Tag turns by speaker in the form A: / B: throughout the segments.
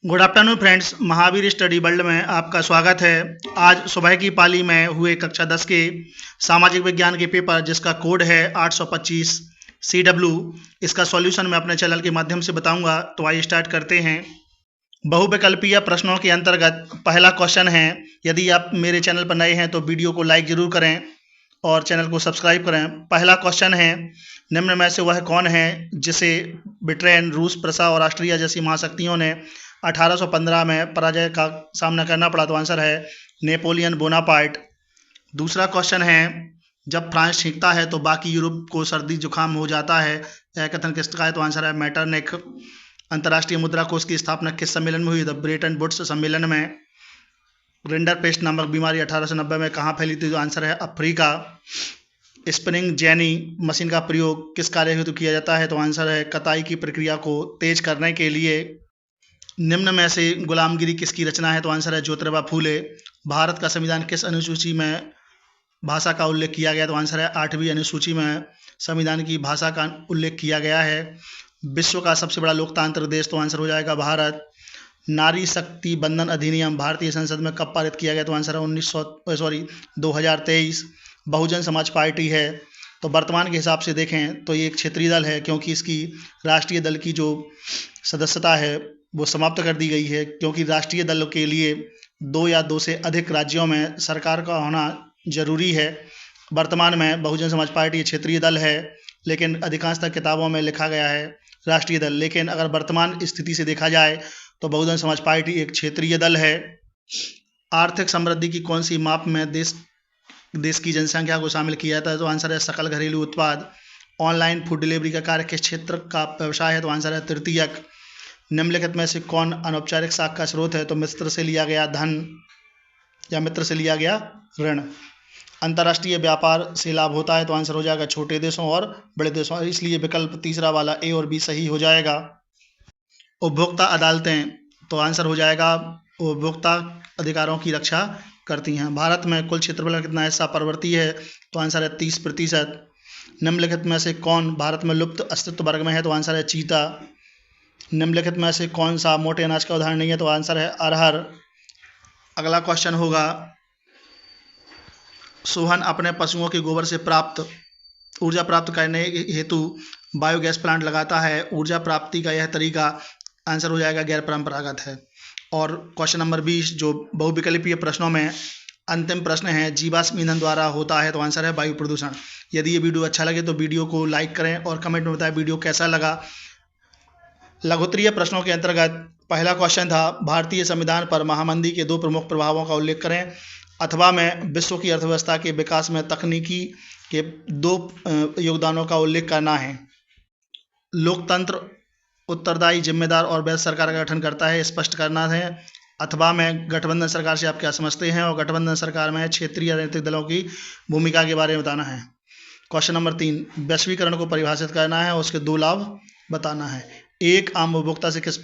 A: Good afternoon friends, Mahavir study world में आपका स्वागत है। आज सुबह की पाली में हुए कक्षा 10 के सामाजिक विज्ञान के पेपर जिसका कोड है 825 CW, इसका सॉल्यूशन मैं अपने चैनल के माध्यम से बताऊंगा। तो आइए स्टार्ट करते हैं। बहुविकल्पीय प्रश्नों के अंतर्गत पहला क्वेश्चन है। यदि आप मेरे चैनल पर नए हैं तो वीडियो को लाइक जरूर करें और चैनल को सब्सक्राइब करें। पहला क्वेश्चन है, निम्न में से वह कौन है जिसे ब्रिटेन, रूस, प्रसा और ऑस्ट्रिया जैसी महाशक्तियों ने 1815 में पराजय का सामना करना पड़ा? तो आंसर है नेपोलियन बोनापार्ट। दूसरा क्वेश्चन है, जब फ्रांस छींकता है तो बाकी यूरोप को सर्दी जुकाम हो जाता है, यह कथन किसका है? तो आंसर है मेटरनिख। अंतर्राष्ट्रीय मुद्रा कोष की स्थापना किस सम्मेलन में हुई? द ब्रेटन वुड्स सम्मेलन में। रिंडरपेस्ट नामक बीमारी 1890 में कहाँ फैली थी? तो आंसर है अफ्रीका। स्पिनिंग जेनी मशीन का प्रयोग किस कार्य हेतु किया जाता है? तो आंसर है कताई की प्रक्रिया को तेज करने के लिए। निम्न में से गुलामगिरी किसकी रचना है? तो आंसर है ज्योतिबा फूले। भारत का संविधान किस अनुसूची में भाषा का उल्लेख किया गया? तो आंसर है 8वीं अनुसूची में संविधान की भाषा का उल्लेख किया गया है। विश्व का सबसे बड़ा लोकतांत्रिक देश? तो आंसर हो जाएगा भारत। नारी शक्ति बंधन अधिनियम भारतीय संसद में कब पारित किया गया? तो आंसर है 2023। बहुजन समाज पार्टी है तो वर्तमान के हिसाब से देखें तो ये एक क्षेत्रीय दल है, क्योंकि इसकी राष्ट्रीय दल की जो सदस्यता है वो समाप्त कर दी गई है, क्योंकि राष्ट्रीय दल के लिए 2 या 2 से अधिक राज्यों में सरकार का होना जरूरी है। वर्तमान में बहुजन समाज पार्टी क्षेत्रीय दल है, लेकिन अधिकांशतः किताबों में लिखा गया है राष्ट्रीय दल। लेकिन अगर वर्तमान स्थिति से देखा जाए तो बहुजन समाज पार्टी एक क्षेत्रीय दल है। आर्थिक समृद्धि की कौन सी माप में देश की जनसंख्या को शामिल किया जाता है? तो आंसर है सकल घरेलू उत्पाद। ऑनलाइन फूड डिलीवरी का कार्य किस क्षेत्र का व्यवसाय है? तो आंसर है तृतीयक। निम्नलिखित में से कौन अनौपचारिक साख का स्रोत है? तो मिस्र से लिया गया धन या मित्र से लिया गया ऋण। अंतर्राष्ट्रीय व्यापार से लाभ होता है? तो आंसर हो जाएगा छोटे देशों और बड़े देशों, इसलिए विकल्प तीसरा वाला ए और बी सही हो जाएगा। उपभोक्ता अदालतें? तो आंसर हो जाएगा उपभोक्ता अधिकारों की रक्षा करती हैं। भारत में कुल क्षेत्रफल का कितना हिस्सा पर्वतीय है? तो आंसर है 30%। निम्नलिखित में से कौन भारत में लुप्त अस्तित्व वर्ग में है? तो आंसर है चीता। निम्नलिखित में से कौन सा मोटे अनाज का उदाहरण नहीं है? तो आंसर है अरहर। अगला क्वेश्चन होगा, सोहन अपने पशुओं के गोबर से प्राप्त ऊर्जा प्राप्त करने हेतु बायोगैस प्लांट लगाता है। ऊर्जा प्राप्ति का यह तरीका आंसर हो जाएगा गैर परंपरागत है। और क्वेश्चन नंबर 20 जो बहुविकल्पीय प्रश्नों में अंतिम प्रश्न है, जीवाश्म ईंधन द्वारा होता है? तो आंसर है वायु प्रदूषण। यदि ये वीडियो अच्छा लगे तो वीडियो को लाइक करें और कमेंट में बताएं वीडियो कैसा लगा। लघुत्तरीय प्रश्नों के अंतर्गत पहला क्वेश्चन था, भारतीय संविधान पर महामंदी के 2 प्रमुख प्रभावों का उल्लेख करें। अथवा में विश्व की अर्थव्यवस्था के विकास में तकनीकी के 2 योगदानों का उल्लेख करना है। लोकतंत्र उत्तरदायी, जिम्मेदार और वैध सरकार का गठन करता है, स्पष्ट करना है। अथवा में गठबंधन सरकार से आप क्या समझते हैं? और गठबंधन सरकार में क्षेत्रीय राजनीतिक दलों की भूमिका के बारे में बताना है। क्वेश्चन नंबर 3, वैश्वीकरण को परिभाषित करना है और उसके 2 लाभ बताना है। एक आम उपभोक्ता से किस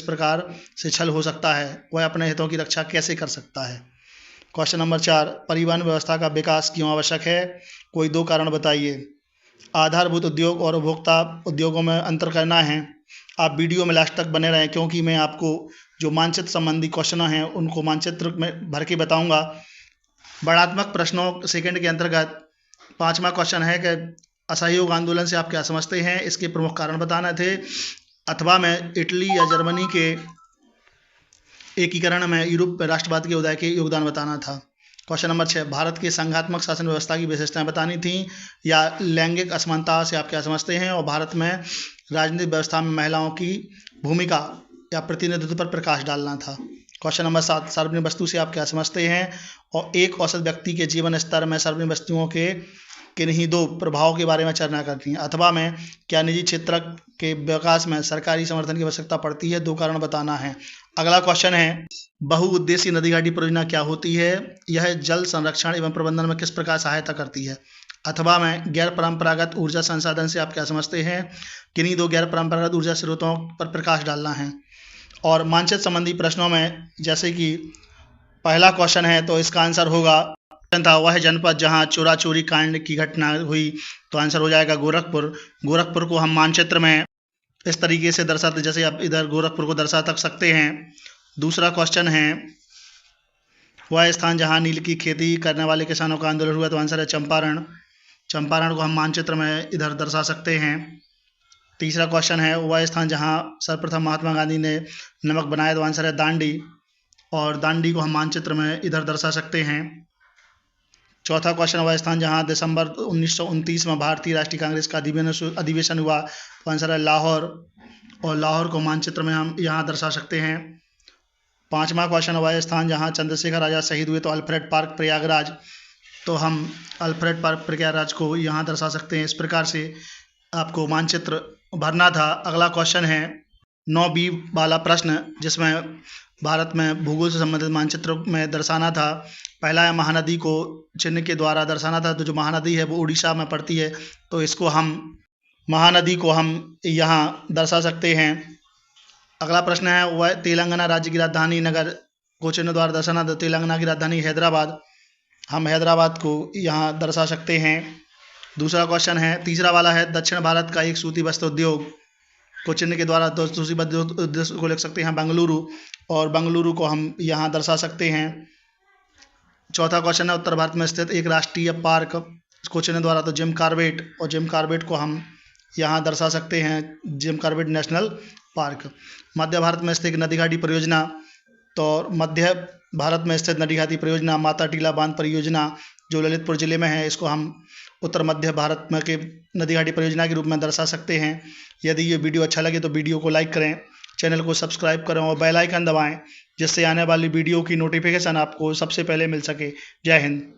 A: प्रकार से छल हो सकता है? वह अपने हितों की रक्षा कैसे कर सकता है? क्वेश्चन नंबर 4, परिवहन व्यवस्था का विकास क्यों आवश्यक है? कोई 2 कारण बताइए। आधारभूत उद्योग और उपभोक्ता उद्योगों में अंतर करना है। आप वीडियो में लास्ट तक बने रहें, क्योंकि मैं आपको जो मानचित्र संबंधी क्वेश्चन हैं उनको मानचित्र में भर के बताऊंगा। वर्णनात्मक प्रश्नों सेकंड के अंतर्गत 5वां क्वेश्चन है कि असहयोग आंदोलन से आप क्या समझते हैं? इसके प्रमुख कारण बताने थे। अथवा में इटली या जर्मनी के एकीकरण में यूरोप राष्ट्रवाद के उदय के योगदान बताना था। क्वेश्चन नंबर 6, भारत की संघात्मक शासन व्यवस्था की विशेषताएं बतानी थी। या लैंगिक असमानता से आप क्या समझते हैं? और भारत में राजनीतिक व्यवस्था में महिलाओं की भूमिका या प्रतिनिधित्व पर प्रकाश डालना था। क्वेश्चन नंबर 7, सार्वजनिक वस्तु से आप क्या समझते हैं? और एक औसत व्यक्ति के जीवन स्तर में सार्वजनिक वस्तुओं के किन्हीं 2 प्रभावों के बारे में चर्चा करती हैं। अथवा में क्या निजी क्षेत्र के विकास में सरकारी समर्थन की आवश्यकता पड़ती है? 2 कारण बताना है। अगला क्वेश्चन है, बहुउद्देशीय नदी घाटी परियोजना क्या होती है? यह जल संरक्षण एवं प्रबंधन में किस प्रकार सहायता करती है? अथवा में गैर परंपरागत ऊर्जा संसाधन से आप क्या समझते हैं? किन्हीं 2 गैर परंपरागत ऊर्जा स्रोतों पर प्रकाश डालना है। और मानचित्र संबंधी प्रश्नों में जैसे कि पहला क्वेश्चन है तो इसका आंसर होगा था वह जनपद जहां चोरा चोरी कांड की घटना हुई, तो आंसर हो जाएगा गोरखपुर। गोरखपुर को हम मानचित्र में इस तरीके से दर्शाते, जैसे आप इधर गोरखपुर को दर्शा तक सकते हैं। दूसरा क्वेश्चन है, वह स्थान जहां नील की खेती करने वाले किसानों का आंदोलन हुआ, तो आंसर है चंपारण। चंपारण को हम मानचित्र में इधर दर्शा सकते हैं। तीसरा क्वेश्चन है, वह स्थान जहां सर्वप्रथम महात्मा गांधी ने नमक बनाया, तो आंसर है दांडी, और दांडी को हम मानचित्र में इधर दर्शा सकते हैं। चौथा क्वेश्चन, वह स्थान जहां दिसंबर 1929 में भारतीय राष्ट्रीय कांग्रेस का अधिवेशन हुआ, तो आंसर है लाहौर, और लाहौर को मानचित्र में हम यहाँ दर्शा सकते हैं। पांचवा क्वेश्चन, वह स्थान जहां चंद्रशेखर आजाद शहीद हुए, तो अल्फ्रेड पार्क प्रयागराज, तो हम अल्फ्रेड पार्क प्रयागराज को यहाँ दर्शा सकते हैं। इस प्रकार से आपको मानचित्र भरना था। अगला क्वेश्चन है 9B वाला प्रश्न, जिसमें भारत में भूगोल से संबंधित मानचित्र में दर्शाना था। पहला है महानदी को चिन्ह के द्वारा दर्शाना था, तो जो महानदी है वो उड़ीसा में पड़ती है, तो इसको हम महानदी को हम यहाँ दर्शा सकते हैं। अगला प्रश्न है, वह तेलंगाना राज्य की राजधानी नगर को चिन्ह द्वारा दर्शाना था, तेलंगाना की राजधानी हैदराबाद, हम हैदराबाद को यहाँ दर्शा सकते हैं। दूसरा क्वेश्चन है, तीसरा वाला है, दक्षिण भारत का एक सूती वस्त्र उद्योग को चिन्ह के द्वारा सूती वस्त्र उद्योग को लिख सकते हैं बेंगलुरु, और बेंगलुरु को हम यहाँ दर्शा सकते हैं। चौथा क्वेश्चन है, उत्तर भारत में स्थित एक राष्ट्रीय पार्क को चिन्ह द्वारा, तो जिम कॉर्बेट, और जिम कॉर्बेट को हम यहाँ दर्शा सकते हैं, जिम कॉर्बेट नेशनल पार्क। मध्य भारत में स्थित नदी घाटी परियोजना, तो मध्य भारत में स्थित नदी घाटी परियोजना माता टीला बांध परियोजना जो ललितपुर जिले में है, इसको हम उत्तर मध्य भारत में के नदी घाटी परियोजना के रूप में दर्शा सकते हैं। यदि ये वीडियो अच्छा लगे तो वीडियो को लाइक करें, चैनल को सब्सक्राइब करें और बेल आइकन दबाएं, जिससे आने वाली वीडियो की नोटिफिकेशन आपको सबसे पहले मिल सके। जय हिंद।